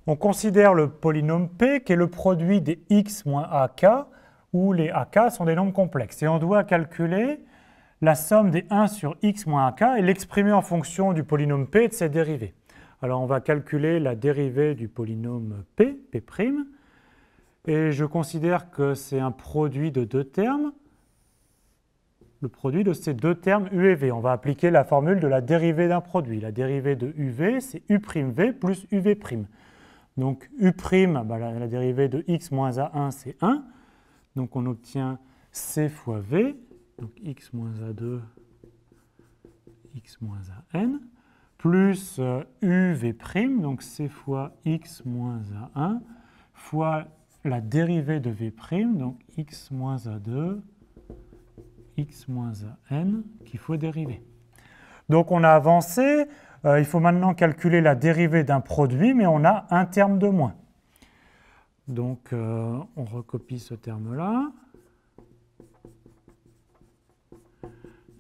On considère le polynôme P qui est le produit des x moins ak, où les ak sont des nombres complexes. Et on doit calculer la somme des 1 sur x moins ak et l'exprimer en fonction du polynôme P et de ses dérivés. Alors on va calculer la dérivée du polynôme P, P', et je considère que c'est un produit de deux termes, le produit de ces deux termes u et v. On va appliquer la formule de la dérivée d'un produit. La dérivée de uv, c'est u'v plus uv'. Donc u', la dérivée de x moins a1, c'est 1. Donc on obtient c fois v, donc x moins a2, x moins an, plus uv', donc c fois x moins a1, fois la dérivée de v', donc x moins a2, x moins an, qu'il faut dériver. Donc on a avancé, il faut maintenant calculer la dérivée d'un produit, mais on a un terme de moins. Donc on recopie ce terme-là.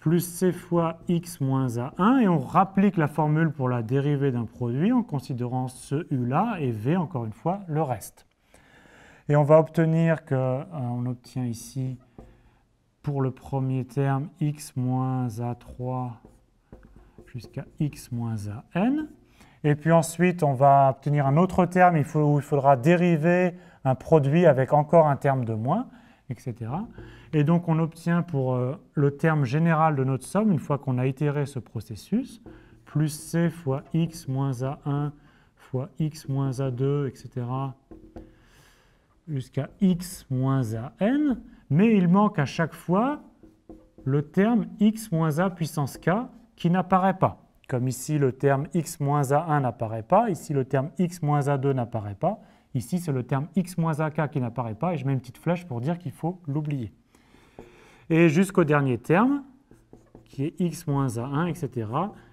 Plus c fois x moins a1, et on rapplique la formule pour la dérivée d'un produit en considérant ce u-là et v, encore une fois, le reste. Et on va obtenir on obtient ici, pour le premier terme, x moins a3 jusqu'à x moins an. Et puis ensuite, on va obtenir un autre terme où il faudra dériver un produit avec encore un terme de moins, etc. Et donc, on obtient pour le terme général de notre somme, une fois qu'on a itéré ce processus, plus c fois x moins a1 fois x moins a2, etc., jusqu'à x moins an, mais il manque à chaque fois le terme x moins a puissance k qui n'apparaît pas. Comme ici, le terme x moins a1 n'apparaît pas, ici, le terme x moins a2 n'apparaît pas, ici, c'est le terme x moins ak qui n'apparaît pas, et je mets une petite flèche pour dire qu'il faut l'oublier. Et jusqu'au dernier terme, qui est x moins a1, etc.,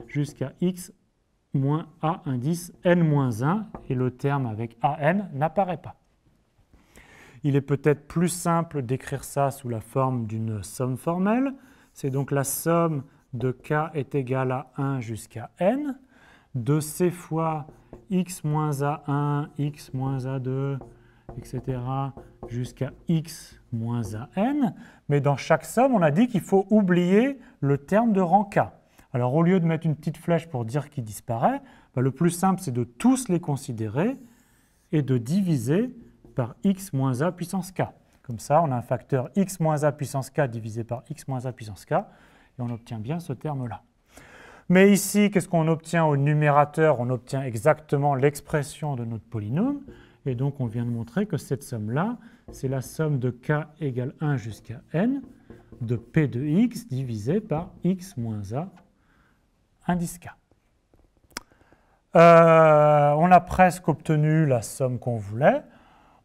jusqu'à x moins a indice n-1, et le terme avec an n'apparaît pas. Il est peut-être plus simple d'écrire ça sous la forme d'une somme formelle. C'est donc la somme de k est égale à 1 jusqu'à n, de c fois x moins a1, x moins a2, etc., jusqu'à x moins an. Mais dans chaque somme, on a dit qu'il faut oublier le terme de rang k. Alors au lieu de mettre une petite flèche pour dire qu'il disparaît, le plus simple, c'est de tous les considérer et de diviser par x moins a puissance k. Comme ça, on a un facteur x moins a puissance k divisé par x moins a puissance k, et on obtient bien ce terme-là. Mais ici, qu'est-ce qu'on obtient au numérateur? On obtient exactement l'expression de notre polynôme, et donc on vient de montrer que cette somme-là, c'est la somme de k égale 1 jusqu'à n de p de x divisé par x moins a indice k. On a presque obtenu la somme qu'on voulait.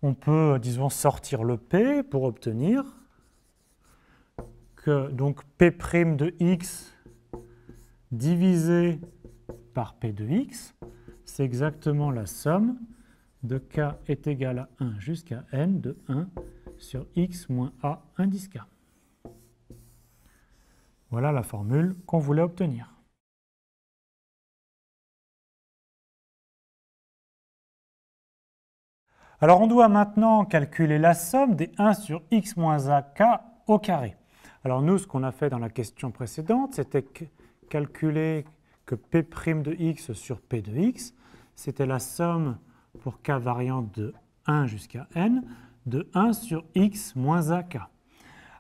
On peut, disons, sortir le P pour obtenir que donc P' de x divisé par P de x, c'est exactement la somme de k est égale à 1 jusqu'à n de 1 sur x moins a indice k. Voilà la formule qu'on voulait obtenir. Alors on doit maintenant calculer la somme des 1 sur x moins ak au carré. Alors nous, ce qu'on a fait dans la question précédente, c'était calculer que p' de x sur p de x, c'était la somme pour k variante de 1 jusqu'à n de 1 sur x moins ak.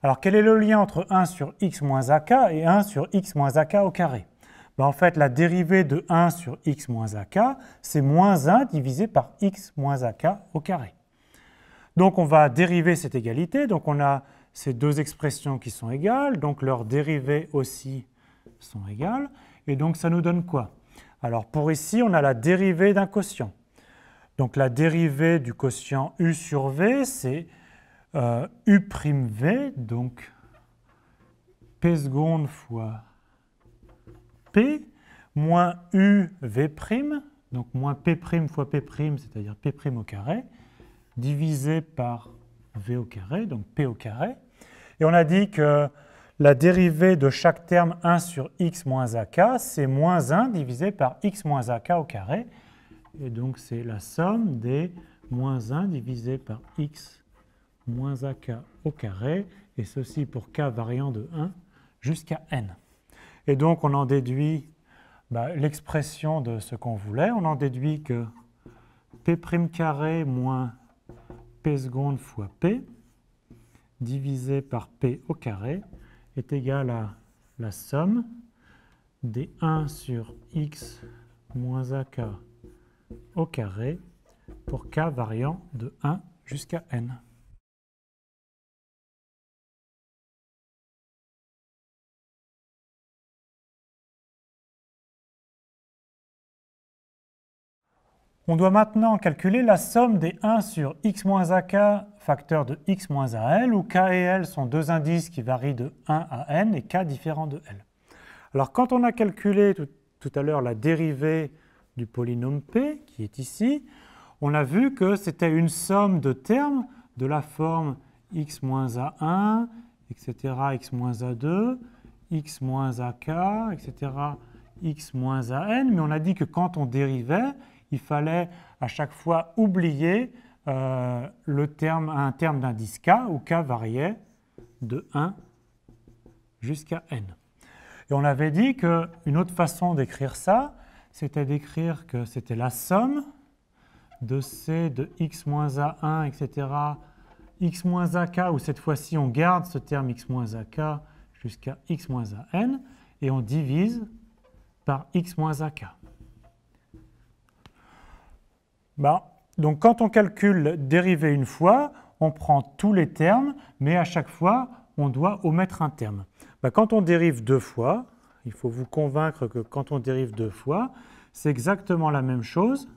Alors quel est le lien entre 1 sur x moins ak et 1 sur x moins ak au carré? En fait, la dérivée de 1 sur x moins ak, c'est moins 1 divisé par x moins ak au carré. Donc on va dériver cette égalité. Donc on a ces deux expressions qui sont égales, donc leurs dérivées aussi sont égales. Et donc ça nous donne quoi? Alors pour ici, on a la dérivée d'un quotient. Donc la dérivée du quotient u sur v, c'est u'v, donc p seconde fois p, moins uv', donc moins p' fois p', c'est-à-dire p' au carré, divisé par v au carré, donc p au carré. Et on a dit que la dérivée de chaque terme 1 sur x moins ak, c'est moins 1 divisé par x moins ak au carré. Et donc c'est la somme des moins 1 divisé par x moins ak au carré, et ceci pour k variant de 1 jusqu'à n. Et donc on en déduit l'expression de ce qu'on voulait. On en déduit que p' carré moins p seconde fois p divisé par p au carré est égal à la somme des 1 sur x moins ak au carré pour k variant de 1 jusqu'à n. On doit maintenant calculer la somme des 1 sur x moins ak facteur de x moins al, où k et l sont deux indices qui varient de 1 à n et k différents de l. Alors quand on a calculé tout à l'heure la dérivée du polynôme p, qui est ici, on a vu que c'était une somme de termes de la forme x moins a1, etc., x moins a2, x moins ak, etc., x moins an, mais on a dit que quand on dérivait, il fallait à chaque fois oublier un terme d'indice k, où k variait de 1 jusqu'à n. Et on avait dit qu'une autre façon d'écrire ça, c'était d'écrire que c'était la somme de c de x moins a1, etc., x moins ak, où cette fois-ci on garde ce terme x moins ak jusqu'à x moins an, et on divise par x moins ak. Donc quand on calcule dérivée une fois, on prend tous les termes, mais à chaque fois, on doit omettre un terme. Quand on dérive deux fois, il faut vous convaincre que quand on dérive deux fois, c'est exactement la même chose.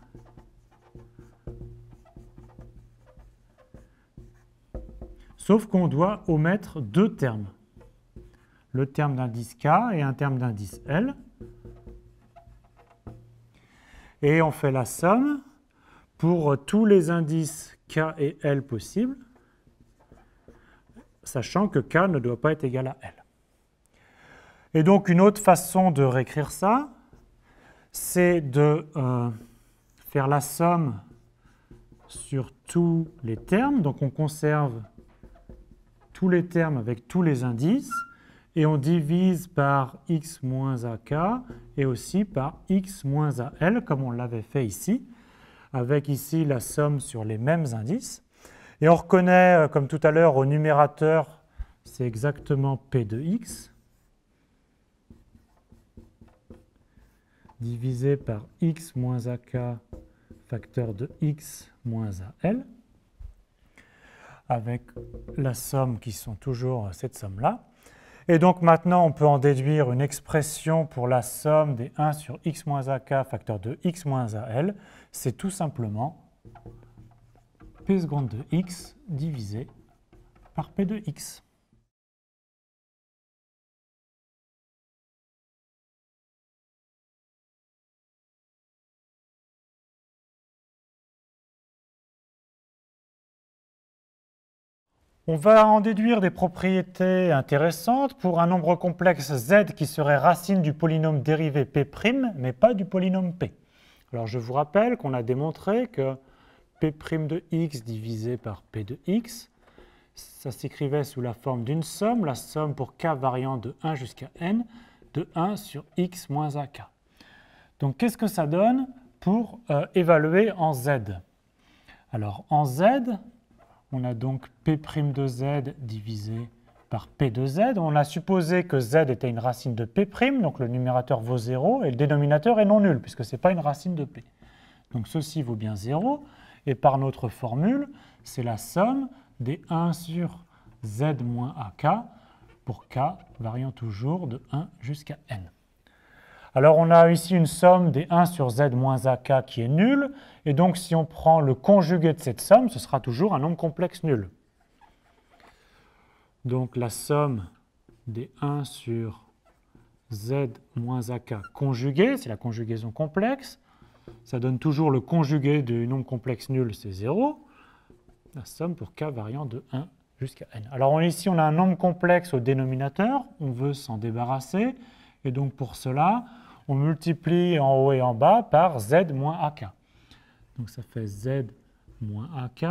Sauf qu'on doit omettre deux termes. Le terme d'indice k et un terme d'indice l. Et on fait la somme pour tous les indices k et l possibles, sachant que k ne doit pas être égal à l. Et donc une autre façon de réécrire ça, c'est de faire la somme sur tous les termes. Donc on conserve tous les termes avec tous les indices, et on divise par x moins ak et aussi par x moins al, comme on l'avait fait ici, avec ici la somme sur les mêmes indices. Et on reconnaît, comme tout à l'heure, au numérateur, c'est exactement p de x, divisé par x moins ak facteur de x moins al, avec la somme qui sont toujours cette somme-là. Et donc maintenant, on peut en déduire une expression pour la somme des 1 sur x moins ak facteur de x moins al. C'est tout simplement p seconde de x divisé par p de x. On va en déduire des propriétés intéressantes pour un nombre complexe z qui serait racine du polynôme dérivé p', mais pas du polynôme p. Alors je vous rappelle qu'on a démontré que p' de x divisé par p de x, ça s'écrivait sous la forme d'une somme, la somme pour k variant de 1 jusqu'à n, de 1 sur x moins ak. Donc qu'est-ce que ça donne pour évaluer en z? Alors en z, on a donc p' de z divisé par p de z. On a supposé que z était une racine de p', donc le numérateur vaut 0 et le dénominateur est non nul, puisque ce n'est pas une racine de p. Donc ceci vaut bien 0, et par notre formule, c'est la somme des 1 sur z moins ak pour k variant toujours de 1 jusqu'à n. Alors on a ici une somme des 1 sur z moins ak qui est nulle, et donc si on prend le conjugué de cette somme, ce sera toujours un nombre complexe nul. Donc la somme des 1 sur z moins ak conjugué, c'est la conjugaison complexe, ça donne toujours le conjugué du nombre complexe nul, c'est 0, la somme pour k variant de 1 jusqu'à n. Alors ici on a un nombre complexe au dénominateur, on veut s'en débarrasser, et donc pour cela, on multiplie en haut et en bas par z moins ak. Donc ça fait z moins ak.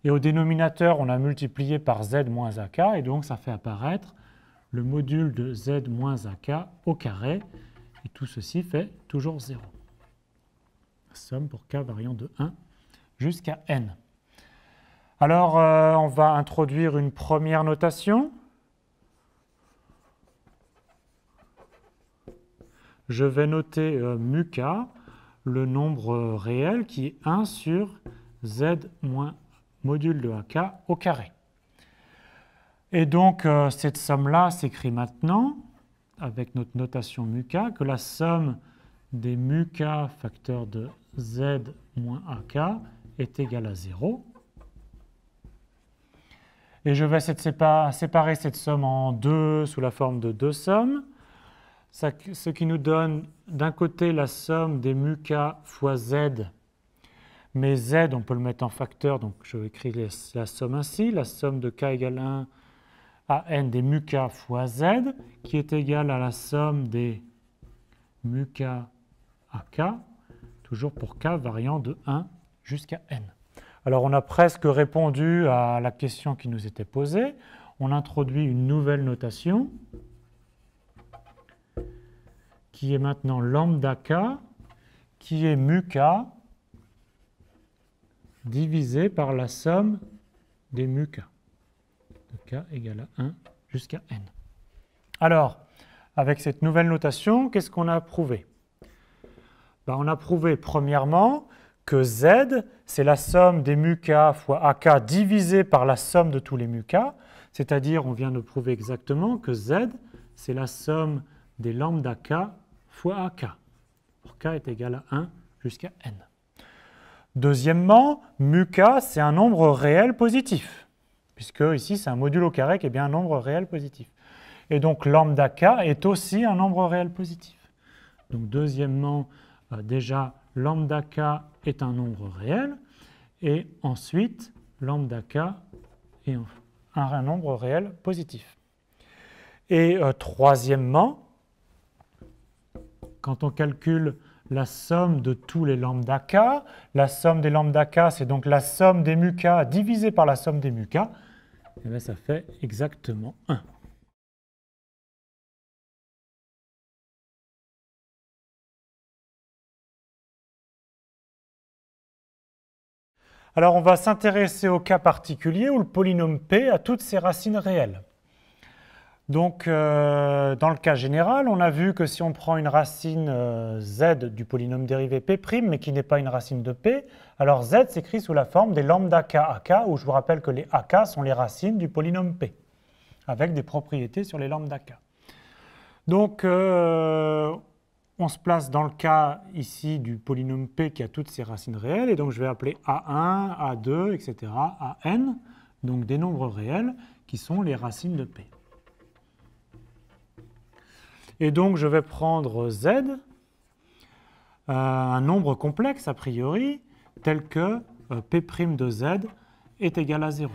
Et au dénominateur, on a multiplié par z moins ak. Et donc ça fait apparaître le module de z moins ak au carré. Et tout ceci fait toujours 0. Somme pour k variant de 1 jusqu'à n. Alors, on va introduire une première notation. Je vais noter mu k, le nombre réel qui est 1 sur z moins module de ak au carré. Et donc, cette somme-là s'écrit maintenant, avec notre notation mu k, que la somme des mu k facteur de z moins ak est égale à 0. Et je vais séparer cette somme en deux sous la forme de deux sommes, ce qui nous donne d'un côté la somme des mu k fois z, mais z on peut le mettre en facteur, donc je vais écrire la somme ainsi, la somme de k égale 1 à n des mu k fois z, qui est égale à la somme des mu k à k, toujours pour k variant de 1 jusqu'à n. Alors on a presque répondu à la question qui nous était posée. On introduit une nouvelle notation qui est maintenant lambda k, qui est mu k divisé par la somme des mu k. De k égale à 1 jusqu'à n. Alors, avec cette nouvelle notation, qu'est-ce qu'on a prouvé? On a prouvé premièrement que z, c'est la somme des mu k fois ak divisé par la somme de tous les mu k, c'est-à-dire on vient de prouver exactement que z, c'est la somme des lambda k fois ak, pour k est égal à 1 jusqu'à n. Deuxièmement, mu k, c'est un nombre réel positif, puisque ici c'est un module au carré qui est bien un nombre réel positif. Et donc lambda k est aussi un nombre réel positif. Donc deuxièmement, déjà, lambda k est un nombre réel, et ensuite, lambda k est un nombre réel positif. Et troisièmement, quand on calcule la somme de tous les lambda k, la somme des lambda k, c'est donc la somme des mu k divisée par la somme des mu k, et bien ça fait exactement 1. Alors on va s'intéresser au cas particulier où le polynôme P a toutes ses racines réelles. Donc dans le cas général, on a vu que si on prend une racine z du polynôme dérivé P', mais qui n'est pas une racine de P, alors z s'écrit sous la forme des lambda k ak, où je vous rappelle que les ak sont les racines du polynôme P, avec des propriétés sur les lambda k. Donc on se place dans le cas ici du polynôme P qui a toutes ses racines réelles, et donc je vais appeler A1, A2, etc., AN, donc des nombres réels qui sont les racines de P. Et donc je vais prendre Z, un nombre complexe a priori, tel que P' de Z est égal à 0.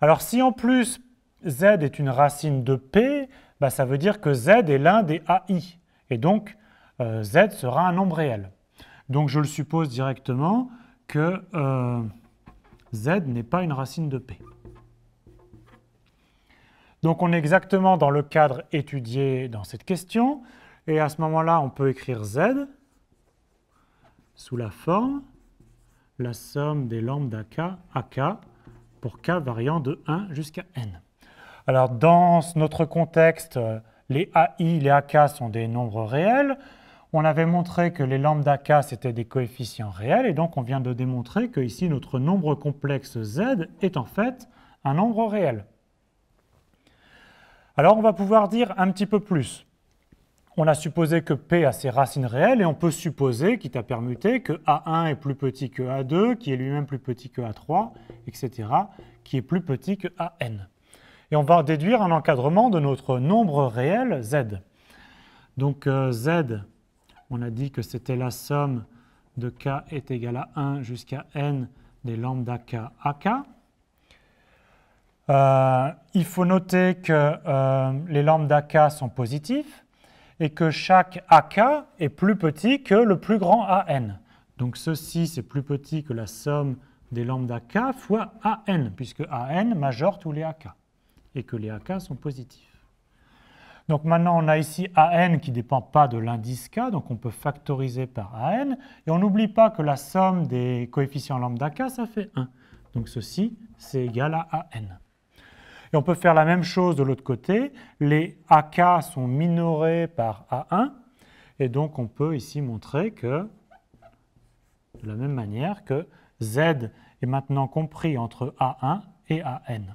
Alors si en plus Z est une racine de P, ça veut dire que Z est l'un des AI. Et donc, z sera un nombre réel. Donc, je le suppose directement que z n'est pas une racine de P. Donc, on est exactement dans le cadre étudié dans cette question. Et à ce moment-là, on peut écrire z sous la forme la somme des lambda k ak pour k variant de 1 jusqu'à n. Alors, dans notre contexte, les AI, les AK sont des nombres réels. On avait montré que les lambda k, c'était des coefficients réels. Et donc, on vient de démontrer que ici, notre nombre complexe z est en fait un nombre réel. Alors, on va pouvoir dire un petit peu plus. On a supposé que P a ses racines réelles et on peut supposer, quitte à permuter, que A1 est plus petit que A2, qui est lui-même plus petit que A3, etc., qui est plus petit que AN. Et on va déduire un encadrement de notre nombre réel z. Donc z, on a dit que c'était la somme de k est égale à 1 jusqu'à n des lambda k ak. Il faut noter que les lambda k sont positifs et que chaque ak est plus petit que le plus grand an. Donc ceci, c'est plus petit que la somme des lambda k fois AN, puisque AN majore tous les AK, et que les AK sont positifs. Donc maintenant, on a ici AN qui ne dépend pas de l'indice K, donc on peut factoriser par AN, et on n'oublie pas que la somme des coefficients lambda K, ça fait 1. Donc ceci, c'est égal à AN. Et on peut faire la même chose de l'autre côté. Les AK sont minorés par A1, et donc on peut ici montrer que, de la même manière, que Z est maintenant compris entre A1 et AN.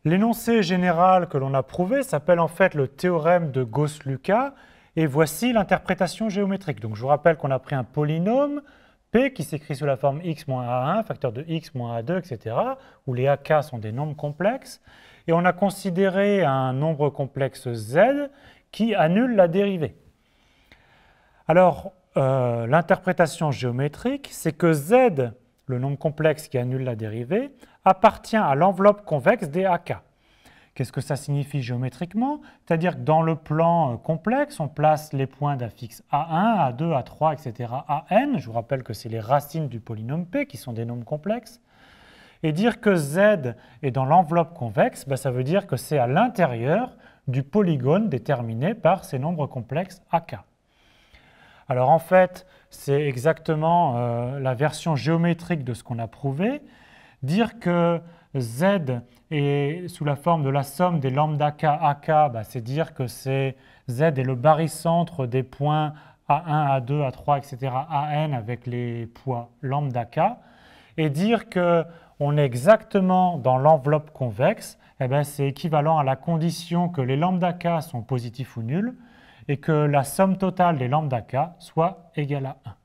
L'énoncé général que l'on a prouvé s'appelle en fait le théorème de Gauss-Lucas, et voici l'interprétation géométrique. Donc je vous rappelle qu'on a pris un polynôme P qui s'écrit sous la forme x moins A1, facteur de x moins A2, etc., où les AK sont des nombres complexes, et on a considéré un nombre complexe Z qui annule la dérivée. Alors, l'interprétation géométrique, c'est que Z, le nombre complexe qui annule la dérivée, appartient à l'enveloppe convexe des AK. Qu'est-ce que ça signifie géométriquement? C'est-à-dire que dans le plan complexe, on place les points d'affix A1, A2, A3, etc., AN. Je vous rappelle que c'est les racines du polynôme P qui sont des nombres complexes. Et dire que Z est dans l'enveloppe convexe, ça veut dire que c'est à l'intérieur du polygone déterminé par ces nombres complexes AK. Alors en fait, c'est exactement la version géométrique de ce qu'on a prouvé. Dire que Z est sous la forme de la somme des lambda K AK, c'est dire que Z est le barycentre des points A1, A2, A3, etc., AN avec les poids lambda K. Et dire qu'on est exactement dans l'enveloppe convexe, c'est équivalent à la condition que les lambda K sont positifs ou nuls, et que la somme totale des lambda K soit égale à 1.